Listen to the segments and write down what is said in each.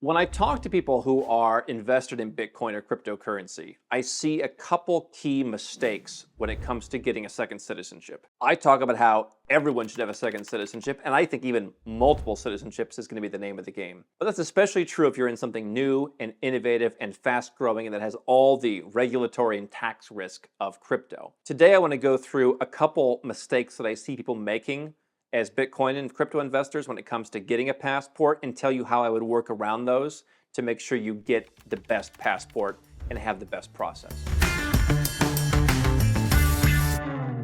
When I talk to people who are invested in Bitcoin or cryptocurrency, I see a couple key mistakes when it comes to getting a second citizenship. I talk about how everyone should have a second citizenship, and I think even multiple citizenships is going to be the name of the game. But that's especially true if you're in something new and innovative and fast growing and that has all the regulatory and tax risk of crypto. Today, I want to go through a couple mistakes that I see people making as Bitcoin and crypto investors when it comes to getting a passport and tell you how I would work around those to make sure you get the best passport and have the best process.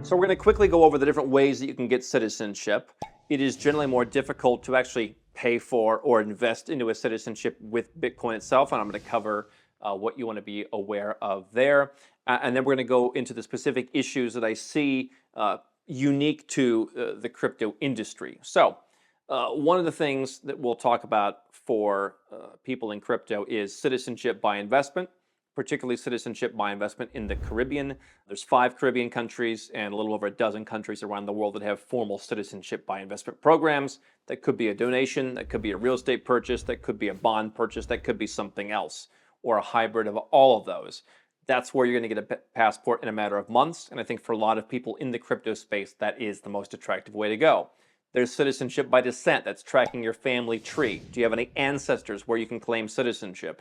So we're going to quickly go over the different ways that you can get citizenship. It is generally more difficult to actually pay for or invest into a citizenship with Bitcoin itself, and I'm going to cover what you want to be aware of there. And then we're going to go into the specific issues that I see unique to the crypto industry. So one of the things that we'll talk about for people in crypto is citizenship by investment, particularly citizenship by investment in the Caribbean. There's 5 Caribbean countries and a little over a dozen countries around the world that have formal citizenship by investment programs. That could be a donation, that could be a real estate purchase, that could be a bond purchase, that could be something else, or a hybrid of all of those. That's where you're going to get a passport in a matter of months. And I think for a lot of people in the crypto space, that is the most attractive way to go. There's citizenship by descent. That's tracking your family tree. Do you have any ancestors where you can claim citizenship?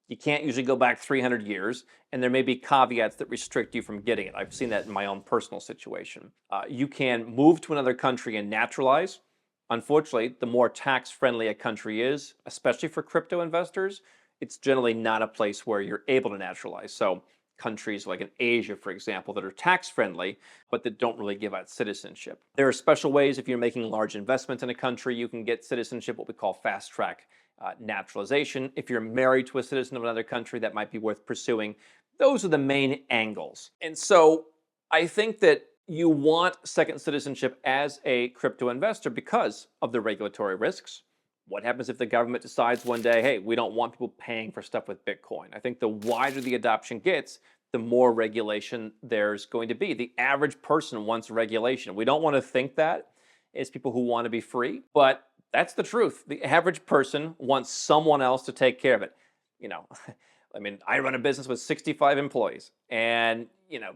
You can't usually go back 300 years, and there may be caveats that restrict you from getting it. I've seen that in my own personal situation. You can move to another country and naturalize. Unfortunately, the more tax-friendly a country is, especially for crypto investors, it's generally not a place where you're able to naturalize. So countries like in Asia, for example, that are tax-friendly, but that don't really give out citizenship. There are special ways if you're making large investments in a country, you can get citizenship, what we call fast-track naturalization. If you're married to a citizen of another country, that might be worth pursuing. Those are the main angles. And so I think that you want second citizenship as a crypto investor because of the regulatory risks. What happens if the government decides one day, hey, we don't want people paying for stuff with Bitcoin? I think the wider the adoption gets, the more regulation there's going to be. The average person wants regulation. We don't want to think that as people who want to be free, but that's the truth. The average person wants someone else to take care of it. You know, I mean, I run a business with 65 employees, and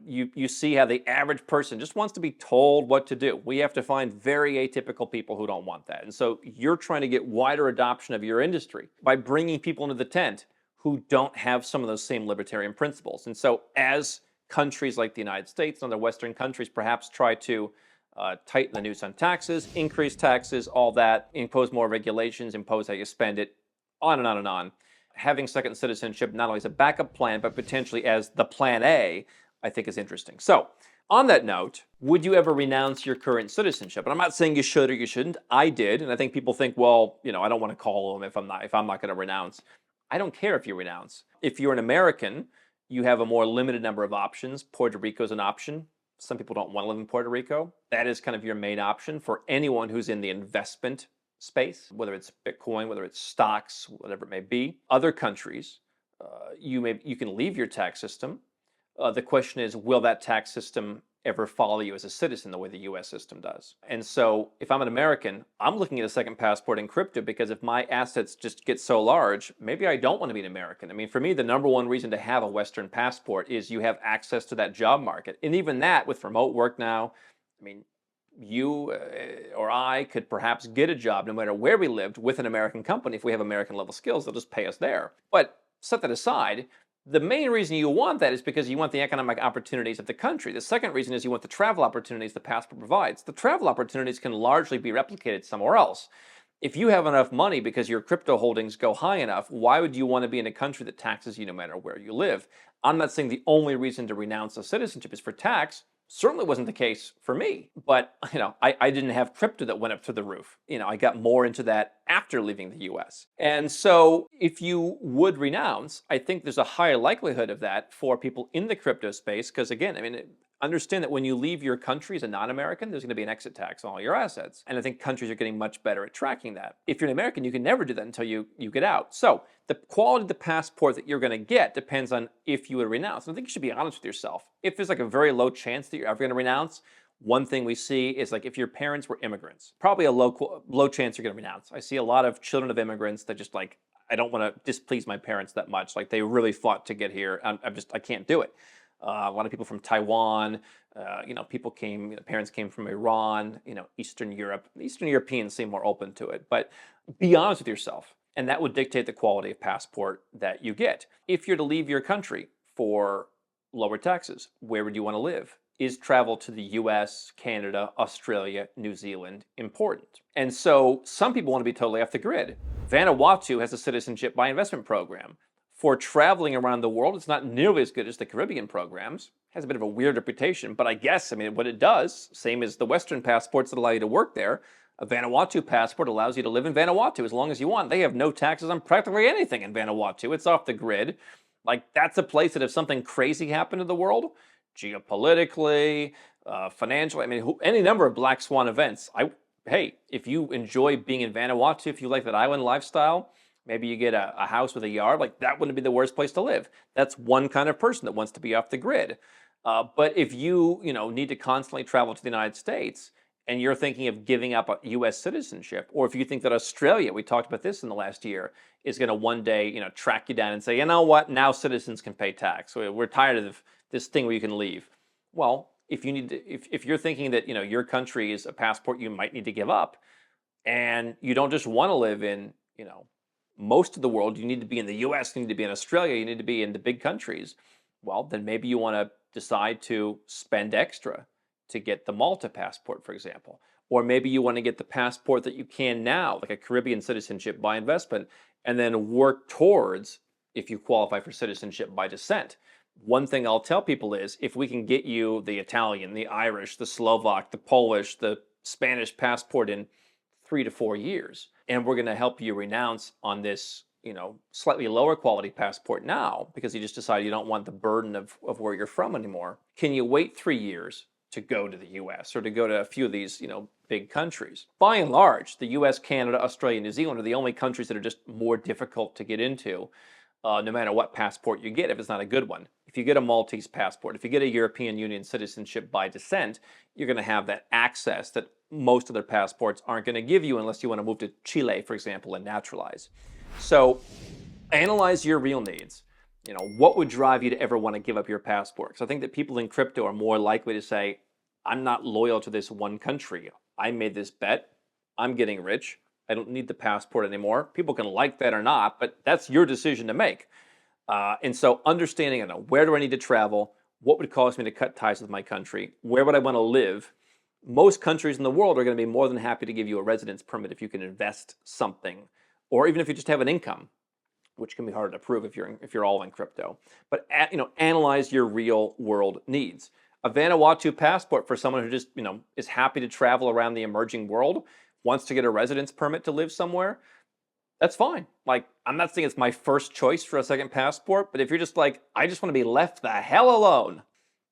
you see how the average person just wants to be told what to do. We have to find very atypical people who don't want that. And so you're trying to get wider adoption of your industry by bringing people into the tent who don't have some of those same libertarian principles. And so as countries like the United States and other Western countries perhaps try to tighten the noose on taxes, increase taxes, all that, impose more regulations, impose how you spend it, on and on and on. Having second citizenship not only as a backup plan, but potentially as the plan A, I think is interesting. So on that note, would you ever renounce your current citizenship? And I'm not saying you should or you shouldn't. I did. And I think people think, well, I don't want to call them if I'm not going to renounce. I don't care if you renounce. If you're an American, you have a more limited number of options. Puerto Rico is an option. Some people don't want to live in Puerto Rico. That is kind of your main option for anyone who's in the investment space, whether it's Bitcoin, whether it's stocks, whatever it may be. Other countries, you can leave your tax system. The question is, will that tax system ever follow you as a citizen the way the US system does? And so if I'm an American, I'm looking at a second passport in crypto because if my assets just get so large, maybe I don't want to be an American. I mean, for me, the number one reason to have a Western passport is you have access to that job market. And even that with remote work now, I mean, you or I could perhaps get a job no matter where we lived with an American company. If we have American level skills, they'll just pay us there. But set that aside, the main reason you want that is because you want the economic opportunities of the country. The second reason is you want the travel opportunities the passport provides. The travel opportunities can largely be replicated somewhere else. If you have enough money because your crypto holdings go high enough, why would you want to be in a country that taxes you no matter where you live? I'm not saying the only reason to renounce a citizenship is for tax. Certainly wasn't the case for me, but I didn't have crypto that went up to the roof. I got more into that after leaving the US. And so if you would renounce, I think there's a higher likelihood of that for people in the crypto space, because again, understand that when you leave your country as a non-American, there's going to be an exit tax on all your assets. And I think countries are getting much better at tracking that. If you're an American, you can never do that until you get out. So the quality of the passport that you're going to get depends on if you would renounce. And I think you should be honest with yourself. If there's like a very low chance that you're ever going to renounce, one thing we see is like if your parents were immigrants, probably a low chance you're going to renounce. I see a lot of children of immigrants that just like, I don't want to displease my parents that much. Like they really fought to get here. I can't do it. A lot of people from Taiwan, people came, parents came from Iran, Eastern Europe. Eastern Europeans seem more open to it. But be honest with yourself, and that would dictate the quality of passport that you get. If you're to leave your country for lower taxes, where would you want to live? Is travel to the US, Canada, Australia, New Zealand important? And so some people want to be totally off the grid. Vanuatu has a citizenship by investment program. For traveling around the world, it's not nearly as good as the Caribbean programs. It has a bit of a weird reputation, but I guess, what it does, same as the Western passports that allow you to work there, a Vanuatu passport allows you to live in Vanuatu as long as you want. They have no taxes on practically anything in Vanuatu. It's off the grid. Like, that's a place that if something crazy happened in the world, geopolitically, financially, any number of black swan events. Hey, if you enjoy being in Vanuatu, if you like that island lifestyle, maybe you get a house with a yard, like that wouldn't be the worst place to live. That's one kind of person that wants to be off the grid. But if you, need to constantly travel to the United States and you're thinking of giving up a U.S. citizenship, or if you think that Australia, we talked about this in the last year, is going to one day, track you down and say, you know what, now citizens can pay tax. We're tired of this thing where you can leave. Well, if you're thinking that, your country is a passport you might need to give up, and you don't just want to live in, most of the world, you need to be in the US, you need to be in Australia, you need to be in the big countries. Well, then maybe you want to decide to spend extra to get the Malta passport, for example. Or maybe you want to get the passport that you can now, like a Caribbean citizenship by investment, and then work towards, if you qualify for citizenship by descent. One thing I'll tell people is, if we can get you the Italian, the Irish, the Slovak, the Polish, the Spanish passport in 3 to 4 years, and we're going to help you renounce on this, slightly lower quality passport now because you just decide you don't want the burden of where you're from anymore. Can you wait 3 years to go to the US or to go to a few of these, big countries? By and large, the US, Canada, Australia, New Zealand are the only countries that are just more difficult to get into, no matter what passport you get if it's not a good one. If you get a Maltese passport, if you get a European Union citizenship by descent, you're going to have that access that most other passports aren't going to give you unless you want to move to Chile, for example, and naturalize. So analyze your real needs. What would drive you to ever want to give up your passport? Because I think that people in crypto are more likely to say, I'm not loyal to this one country. I made this bet. I'm getting rich. I don't need the passport anymore. People can like that or not, but that's your decision to make. And so understanding, where do I need to travel? What would cause me to cut ties with my country? Where would I want to live? Most countries in the world are going to be more than happy to give you a residence permit if you can invest something, or even if you just have an income, which can be harder to prove if you're all in crypto. But analyze your real world needs. A Vanuatu passport for someone who just is happy to travel around the emerging world, wants to get a residence permit to live somewhere, that's fine. Like, I'm not saying it's my first choice for a second passport, but if you're just like, I just want to be left the hell alone,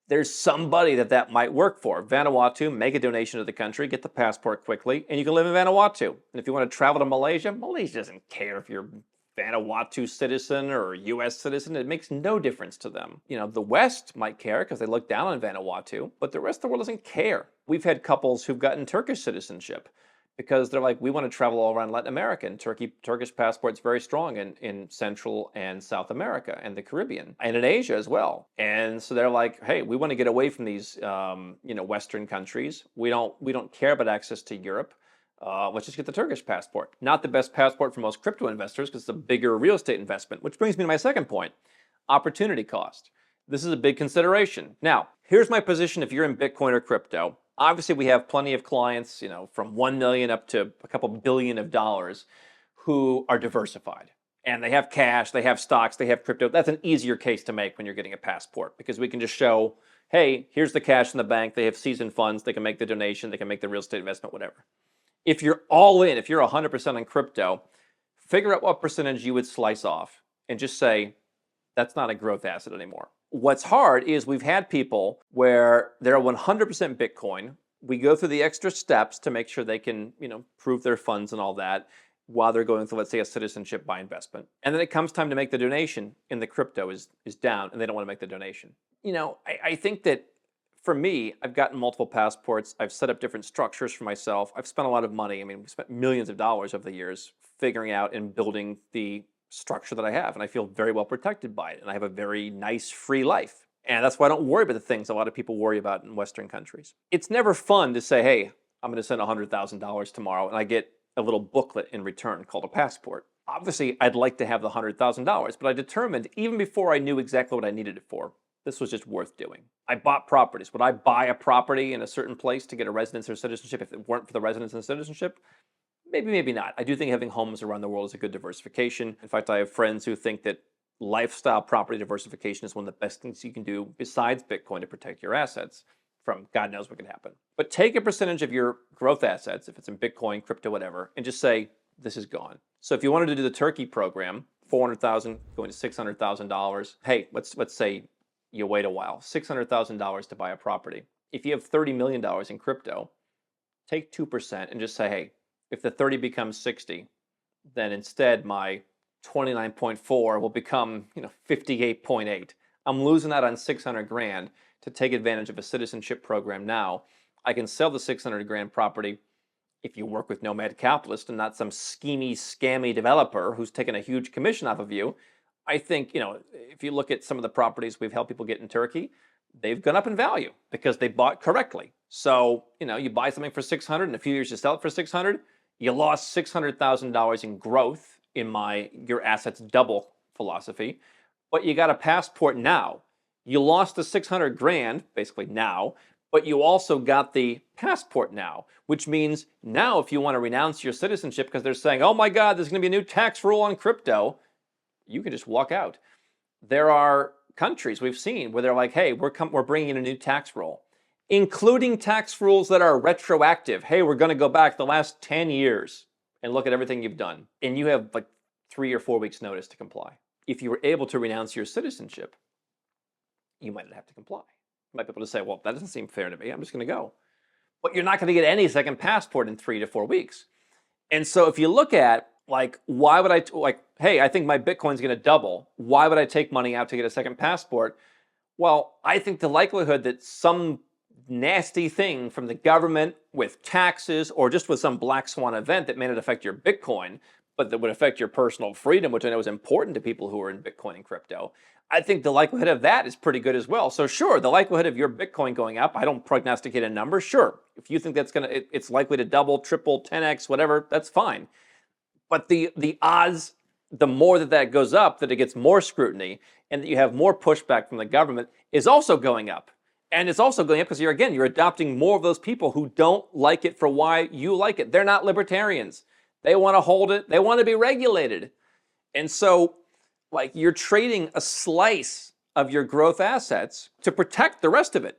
there's somebody that might work for. Vanuatu, make a donation to the country, get the passport quickly, and you can live in Vanuatu. And if you want to travel to Malaysia, Malaysia doesn't care if you're Vanuatu citizen or US citizen. It makes no difference to them. The West might care because they look down on Vanuatu, but the rest of the world doesn't care. We've had couples who've gotten Turkish citizenship because they're like, we want to travel all around Latin America, and Turkish passport's very strong in Central and South America and the Caribbean and in Asia as well. And so they're like, hey, we want to get away from these, Western countries. We don't care about access to Europe. Let's just get the Turkish passport. Not the best passport for most crypto investors because it's a bigger real estate investment, which brings me to my second point, opportunity cost. This is a big consideration. Now, here's my position if you're in Bitcoin or crypto. Obviously, we have plenty of clients, from 1 million up to a couple billion of dollars who are diversified. And they have cash, they have stocks, they have crypto. That's an easier case to make when you're getting a passport because we can just show, hey, here's the cash in the bank. They have seasoned funds. They can make the donation. They can make the real estate investment, whatever. If you're all in, if you're 100% in crypto, figure out what percentage you would slice off and just say, that's not a growth asset anymore. What's hard is we've had people where they're 100% Bitcoin. We go through the extra steps to make sure they can, prove their funds and all that while they're going through, let's say, a citizenship by investment. And then it comes time to make the donation and the crypto is down and they don't want to make the donation. I think that for me, I've gotten multiple passports. I've set up different structures for myself. I've spent a lot of money. We spent millions of dollars over the years figuring out and building the structure that I have, and I feel very well protected by it, and I have a very nice, free life. And that's why I don't worry about the things a lot of people worry about in Western countries. It's never fun to say, hey, I'm going to send $100,000 tomorrow, and I get a little booklet in return called a passport. Obviously, I'd like to have the $100,000, but I determined, even before I knew exactly what I needed it for, this was just worth doing. I bought properties. Would I buy a property in a certain place to get a residence or citizenship if it weren't for the residence and citizenship? Maybe, maybe not. I do think having homes around the world is a good diversification. In fact, I have friends who think that lifestyle property diversification is one of the best things you can do besides Bitcoin to protect your assets from God knows what can happen. But take a percentage of your growth assets, if it's in Bitcoin, crypto, whatever, and just say, this is gone. So if you wanted to do the Turkey program, $400,000 going to $600,000, hey, let's say you wait a while, $600,000 to buy a property. If you have $30 million in crypto, take 2% and just say, hey, if the 30 becomes 60, then instead my 29.4 will become 58.8. I'm losing out on 600 grand to take advantage of a citizenship program now. I can sell the 600 grand property if you work with Nomad Capitalist and not some schemy, scammy developer who's taking a huge commission off of you. I think, if you look at some of the properties we've helped people get in Turkey, they've gone up in value because they bought correctly. So, you buy something for 600, in a few years you sell it for 600, you lost $600,000 in growth in your assets double philosophy, but you got a passport now. You lost the 600 grand, basically now, but you also got the passport now, which means now if you want to renounce your citizenship because they're saying, oh my God, there's going to be a new tax rule on crypto, you can just walk out. There are countries we've seen where they're like, hey, we're bringing in a new tax rule, including tax rules that are retroactive. Hey, we're going to go back the last 10 years and look at everything you've done. And you have like 3 or 4 weeks notice to comply. If you were able to renounce your citizenship, you might not have to comply. You might be able to say, well, that doesn't seem fair to me. I'm just going to go. But you're not going to get any second passport in 3 to 4 weeks. And so if you look at why would hey, I think my Bitcoin's going to double. Why would I take money out to get a second passport? Well, I think the likelihood that some nasty thing from the government with taxes or just with some black swan event that may not affect your Bitcoin, but that would affect your personal freedom, which I know is important to people who are in Bitcoin and crypto, I think the likelihood of that is pretty good as well. So sure, the likelihood of your Bitcoin going up, I don't prognosticate a number, sure. If you think it's likely to double, triple, 10x, whatever, that's fine. But the odds, the more that goes up, that it gets more scrutiny and that you have more pushback from the government is also going up. And it's also going up because you're adopting more of those people who don't like it for why you like it. They're not libertarians. They want to hold it. They want to be regulated. And so you're trading a slice of your growth assets to protect the rest of it.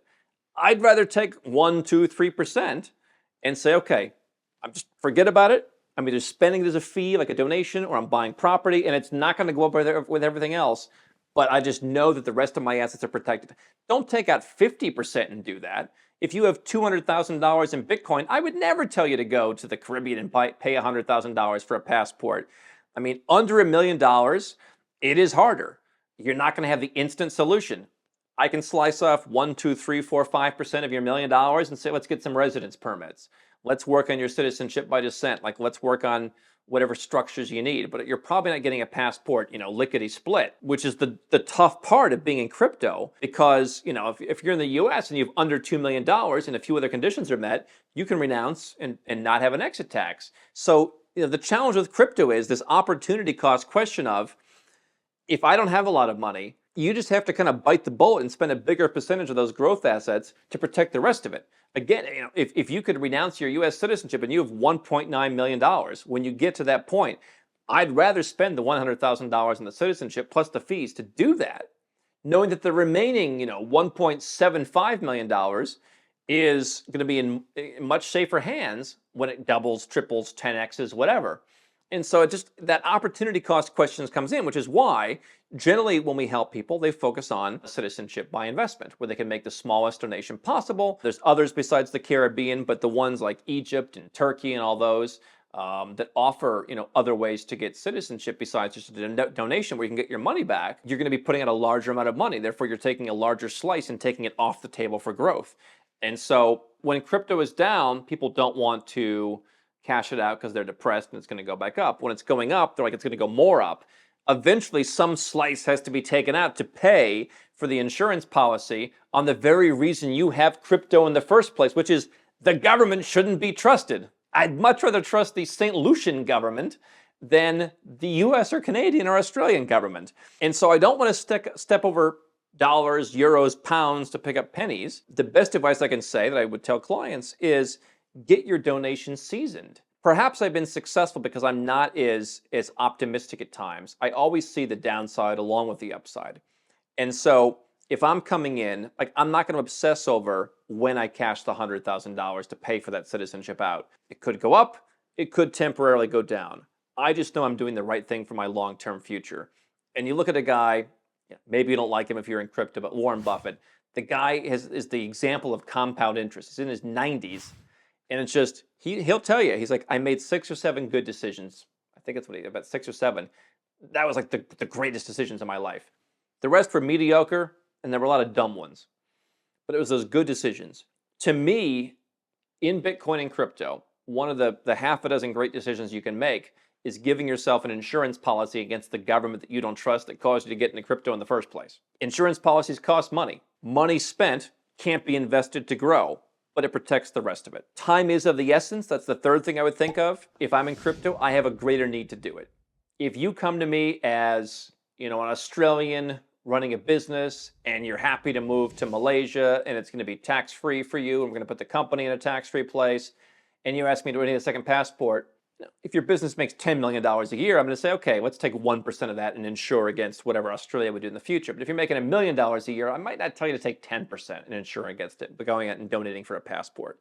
I'd rather take 1, 2, 3% and say, okay, I'm just forget about it. I'm either spending it as a fee, like a donation, or I'm buying property, and it's not going to go up with everything else. But I just know that the rest of my assets are protected. Don't take out 50% and do that. If you have $200,000 in Bitcoin, I would never tell you to go to the Caribbean and pay $100,000 for a passport. I mean, under $1 million, it is harder. You're not going to have the instant solution. I can slice off 1, 2, 3, 4, 5% of your $1 million and say, let's get some residence permits. Let's work on your citizenship by descent. Let's work on whatever structures you need. But you're probably not getting a passport, lickety-split, which is the tough part of being in crypto. Because, if you're in the US and you have under $2 million and a few other conditions are met, you can renounce and not have an exit tax. So, the challenge with crypto is this opportunity cost question of, if I don't have a lot of money, you just have to kind of bite the bullet and spend a bigger percentage of those growth assets to protect the rest of it. Again, if you could renounce your U.S. citizenship and you have $1.9 million, when you get to that point, I'd rather spend the $100,000 in the citizenship plus the fees to do that, knowing that the remaining, $1.75 million is going to be in much safer hands when it doubles, triples, 10x's, whatever. And so that opportunity cost questions comes in, which is why generally when we help people, they focus on citizenship by investment, where they can make the smallest donation possible. There's others besides the Caribbean, but the ones like Egypt and Turkey and all those that offer other ways to get citizenship besides just a donation where you can get your money back, you're going to be putting out a larger amount of money. Therefore, you're taking a larger slice and taking it off the table for growth. And so when crypto is down, people don't want to cash it out because they're depressed and it's going to go back up. When it's going up, they're like, it's going to go more up. eventually some slice has to be taken out to pay for the insurance policy on the very reason you have crypto in the first place, which is the government shouldn't be trusted. I'd much rather trust the St. Lucian government than the US or Canadian or Australian government. And so I don't want to step over dollars, euros, pounds to pick up pennies. The best advice I can say that I would tell clients is get your donations seasoned. Perhaps I've been successful because I'm not as optimistic at times. I always see the downside along with the upside. And so if I'm coming in, like, I'm not going to obsess over when I cash the $100,000 to pay for that citizenship out. It could go up, it could temporarily go down. I just know I'm doing the right thing for my long-term future. And you look at a guy, maybe you don't like him if you're in crypto, but Warren Buffett, the guy is the example of compound interest. He's in his 90s, and it's just, he'll tell you, he's like, I made 6 or 7 good decisions. I think it's about 6 or 7. That was like the greatest decisions in my life. The rest were mediocre, and there were a lot of dumb ones. But it was those good decisions. To me, in Bitcoin and crypto, one of the half a dozen great decisions you can make is giving yourself an insurance policy against the government that you don't trust that caused you to get into crypto in the first place. Insurance policies cost money. Money spent can't be invested to grow, but it protects the rest of it. Time is of the essence. That's the third thing I would think of. If I'm in crypto, I have a greater need to do it. If you come to me as, an Australian running a business and you're happy to move to Malaysia and it's going to be tax-free for you, and we're going to put the company in a tax-free place, and you ask me, do I need a second passport? If your business makes $10 million a year, I'm going to say, okay, let's take 1% of that and insure against whatever Australia would do in the future. But if you're making $1 million a year, I might not tell you to take 10% and insure against it, but going out and donating for a passport.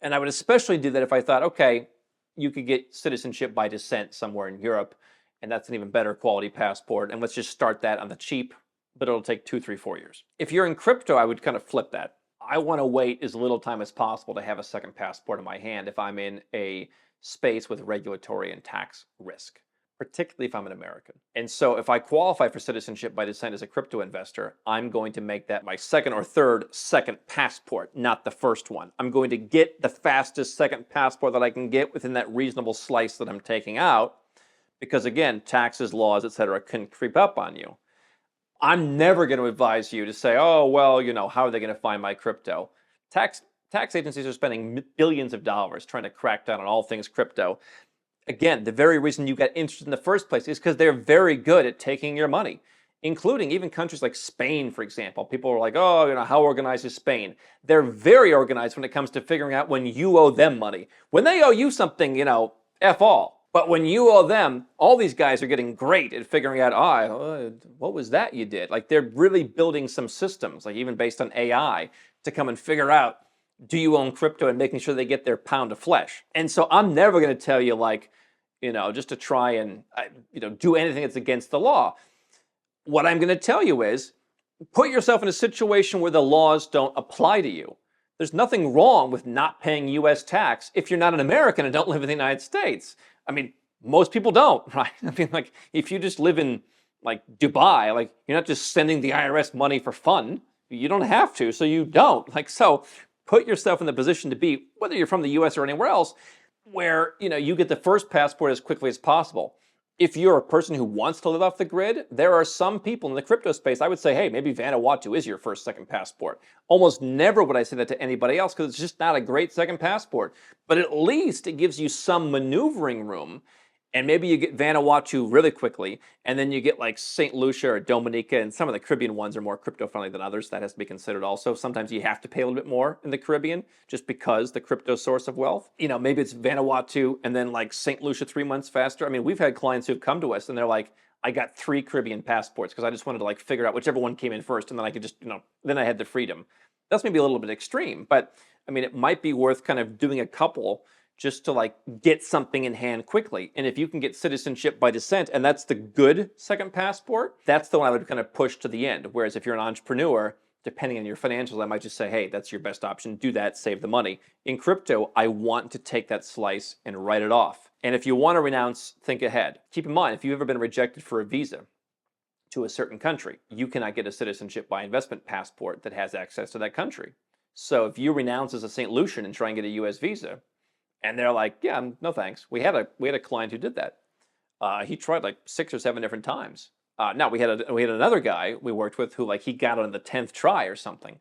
And I would especially do that if I thought, okay, you could get citizenship by descent somewhere in Europe, and that's an even better quality passport, and let's just start that on the cheap, but it'll take 2, 3, 4 years. If you're in crypto, I would kind of flip that. I want to wait as little time as possible to have a second passport in my hand if I'm in a space with regulatory and tax risk, particularly if I'm an American. And so if I qualify for citizenship by descent as a crypto investor, I'm going to make that my second or third second passport, not the first one. I'm going to get the fastest second passport that I can get within that reasonable slice that I'm taking out, because again, taxes, laws, etc., can creep up on you. I'm never going to advise you to say, oh, well, how are they going to find my crypto? Tax agencies are spending billions of dollars trying to crack down on all things crypto. Again, the very reason you got interested in the first place is because they're very good at taking your money, including even countries like Spain, for example. People are like, oh, how organized is Spain? They're very organized when it comes to figuring out when you owe them money. When they owe you something, F all. But when you owe them, all these guys are getting great at figuring out, what was that you did? Like, they're really building some systems, like even based on AI, to come and figure out, do you own crypto, and making sure they get their pound of flesh. And so I'm never going to tell you, just to try and, do anything that's against the law. What I'm going to tell you is put yourself in a situation where the laws don't apply to you. There's nothing wrong with not paying U.S. tax if you're not an American and don't live in the United States. I mean, most people don't, right? I mean, if you just live in, Dubai, you're not just sending the IRS money for fun. You don't have to, so you don't. So put yourself in the position to be, whether you're from the U.S. or anywhere else, where, you get the first passport as quickly as possible. If you're a person who wants to live off the grid, there are some people in the crypto space, I would say, hey, maybe Vanuatu is your first second passport. Almost never would I say that to anybody else because it's just not a great second passport. But at least it gives you some maneuvering room. And maybe you get Vanuatu really quickly, and then you get like St. Lucia or Dominica, and some of the Caribbean ones are more crypto-friendly than others. That has to be considered also. Sometimes you have to pay a little bit more in the Caribbean just because the crypto source of wealth. Maybe it's Vanuatu and then like St. Lucia 3 months faster. I mean, we've had clients who've come to us and they're like, I got 3 Caribbean passports because I just wanted to figure out whichever one came in first, and then I could just, then I had the freedom. That's maybe a little bit extreme, but I mean, it might be worth kind of doing a couple just to get something in hand quickly. And if you can get citizenship by descent, and that's the good second passport, that's the one I would kind of push to the end. Whereas if you're an entrepreneur, depending on your financials, I might just say, hey, that's your best option. Do that, save the money. In crypto, I want to take that slice and write it off. And if you want to renounce, think ahead. Keep in mind, if you've ever been rejected for a visa to a certain country, you cannot get a citizenship by investment passport that has access to that country. So if you renounce as a St. Lucian and try and get a US visa, and they're like, yeah, no thanks. We had a client who did that. He tried like 6 or 7 different times. Now we had another guy we worked with who like he got on the 10th try or something.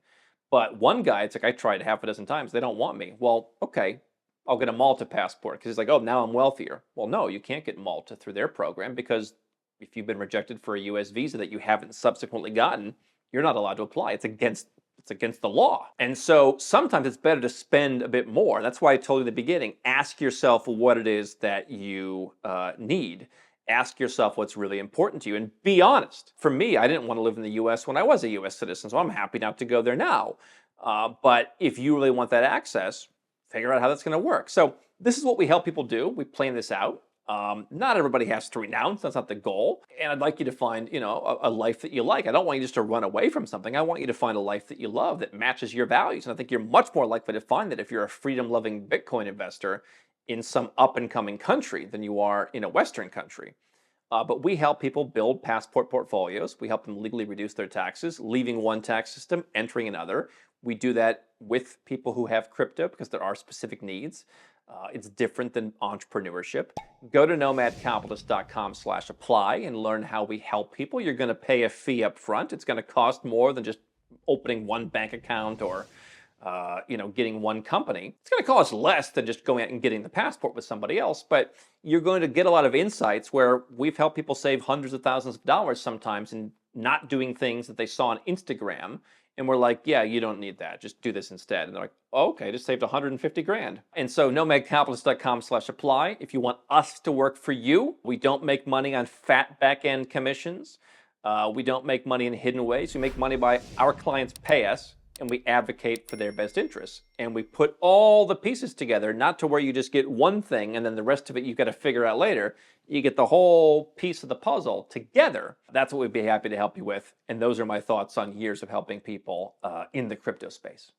But one guy, it's like I tried half a dozen times. They don't want me. Well, okay, I'll get a Malta passport because he's like, oh, now I'm wealthier. Well, no, you can't get Malta through their program because if you've been rejected for a U.S. visa that you haven't subsequently gotten, you're not allowed to apply. It's against the law. And so sometimes it's better to spend a bit more. That's why I told you in the beginning, ask yourself what it is that you need. Ask yourself what's really important to you and be honest. For me, I didn't want to live in the US when I was a US citizen, so I'm happy not to go there now. But if you really want that access, figure out how that's going to work. So this is what we help people do. We plan this out. Not everybody has to renounce. That's not the goal. And I'd like you to find, a life that you like. I don't want you just to run away from something. I want you to find a life that you love that matches your values. And I think you're much more likely to find that if you're a freedom-loving Bitcoin investor in some up-and-coming country than you are in a Western country. But we help people build passport portfolios. We help them legally reduce their taxes, leaving one tax system, entering another. We do that with people who have crypto because there are specific needs. It's different than entrepreneurship. Go to nomadcapitalist.com/apply and learn how we help people. You're going to pay a fee up front. It's going to cost more than just opening one bank account or getting one company. It's going to cost less than just going out and getting the passport with somebody else, but you're going to get a lot of insights where we've helped people save hundreds of thousands of dollars sometimes in not doing things that they saw on Instagram. And we're like, yeah, you don't need that. Just do this instead. And they're like, oh, okay, just saved 150 grand. And so nomadcapitalist.com/apply. If you want us to work for you, we don't make money on fat back-end commissions. We don't make money in hidden ways. We make money by our clients pay us and we advocate for their best interests. And we put all the pieces together, not to where you just get one thing and then the rest of it you've got to figure out later. You get the whole piece of the puzzle together. That's what we'd be happy to help you with. And those are my thoughts on years of helping people in the crypto space.